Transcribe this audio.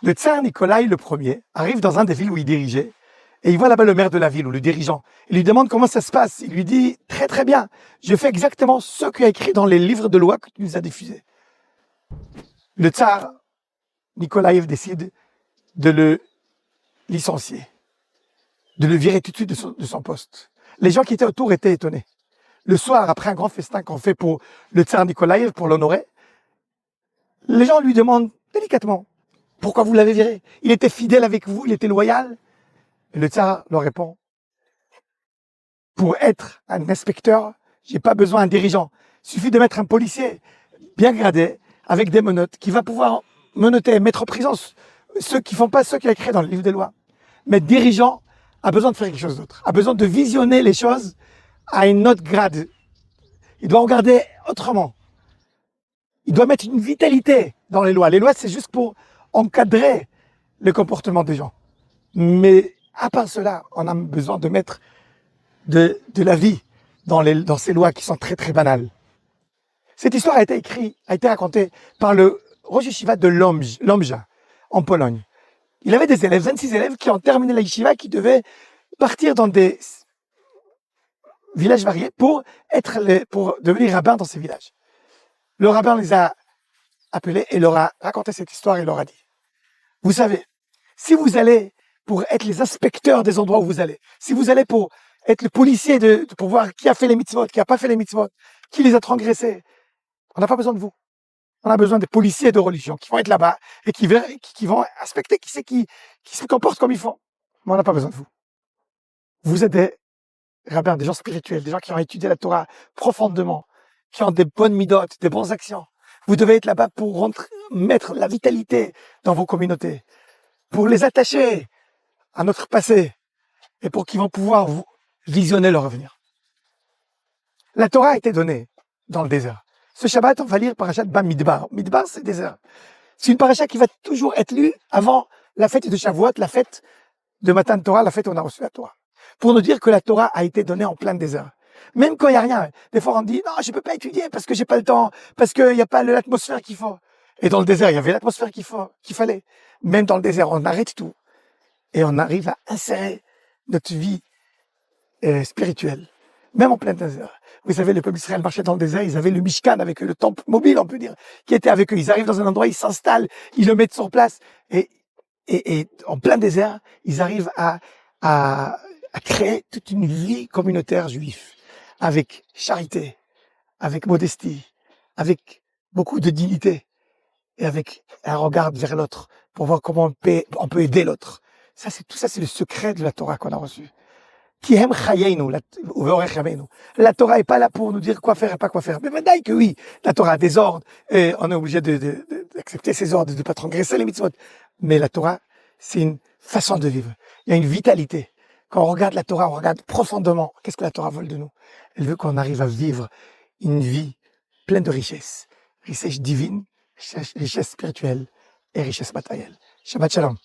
Le tsar Nicolas Ier arrive dans un des villes où il dirigeait, et il voit là-bas le maire de la ville ou le dirigeant. Il lui demande comment ça se passe. Il lui dit très très bien, je fais exactement ce qu'il y a écrit dans les livres de loi que tu nous as diffusés. Le tsar Nikolaïev décide de le licencier, de le virer tout de suite de son poste. Les gens qui étaient autour étaient étonnés. Le soir, après un grand festin qu'on fait pour le tsar Nikolaïev, pour l'honorer, les gens lui demandent délicatement, pourquoi vous l'avez viré? Il était fidèle avec vous, il était loyal. Et le tsar leur répond, pour être un inspecteur, j'ai pas besoin d'un dirigeant. Il suffit de mettre un policier bien gradé, avec des menottes, qui va pouvoir menotter, mettre en prison ceux qui font pas ce qu'il a écrit dans le livre des lois. Mais dirigeant a besoin de faire quelque chose d'autre, a besoin de visionner les choses à une autre grade. Il doit regarder autrement. Il doit mettre une vitalité dans les lois. Les lois, c'est juste pour encadrer le comportement des gens. Mais à part cela, on a besoin de mettre de la vie dans ces lois qui sont très très banales. Cette histoire a été racontée par le Rosh Yeshiva de Lomja, en Pologne. Il avait des élèves, 26 élèves qui ont terminé la yeshiva, qui devaient partir dans des villages variés pour devenir rabbins dans ces villages. Le rabbin les a appelés et leur a raconté cette histoire et leur a dit, vous savez, si vous allez pour être les inspecteurs des endroits où vous allez, si vous allez pour être le policier pour voir qui a fait les mitzvot, qui n'a pas fait les mitzvot, qui les a transgressés, on n'a pas besoin de vous. On a besoin des policiers de religion qui vont être là-bas et qui vont inspecter qui se comporte comme ils font. Mais on n'a pas besoin de vous. Vous êtes des rabbins, des gens spirituels, des gens qui ont étudié la Torah profondément, qui ont des bonnes midotes, des bonnes actions. Vous devez être là-bas pour mettre la vitalité dans vos communautés, pour les attacher à notre passé et pour qu'ils vont pouvoir vous visionner leur avenir. La Torah a été donnée dans le désert. Ce Shabbat, on va lire Parashat Bamidbar. Midbar, c'est désert. C'est une paracha qui va toujours être lue avant la fête de Shavuot, la fête de Matan Torah, la fête où on a reçu la Torah. Pour nous dire que la Torah a été donnée en plein désert. Même quand il n'y a rien. Des fois, on dit, non, je ne peux pas étudier parce que j'ai pas le temps, parce qu'il n'y a pas l'atmosphère qu'il faut. Et dans le désert, il y avait l'atmosphère qu'il fallait. Même dans le désert, on arrête tout. Et on arrive à insérer notre vie spirituelle. Même en plein désert. Vous savez, le peuple d'Israël marchait dans le désert, ils avaient le Mishkan avec eux, le temple mobile, on peut dire, qui était avec eux. Ils arrivent dans un endroit, ils s'installent, ils le mettent sur place. Et en plein désert, ils arrivent à créer toute une vie communautaire juive, avec charité, avec modestie, avec beaucoup de dignité, et avec un regard vers l'autre, pour voir comment on peut aider l'autre. Tout ça, c'est le secret de la Torah qu'on a reçu. La Torah est pas là pour nous dire quoi faire et pas quoi faire. Mais maintenant que oui, la Torah a des ordres, et on est obligé d'accepter ces ordres, de ne pas transgresser les mitzvot. Mais la Torah, c'est une façon de vivre. Il y a une vitalité. Quand on regarde la Torah, on regarde profondément. Qu'est-ce que la Torah veut de nous? Elle veut qu'on arrive à vivre une vie pleine de richesses. Richesse divine, richesse spirituelle et richesse matérielle. Shabbat shalom.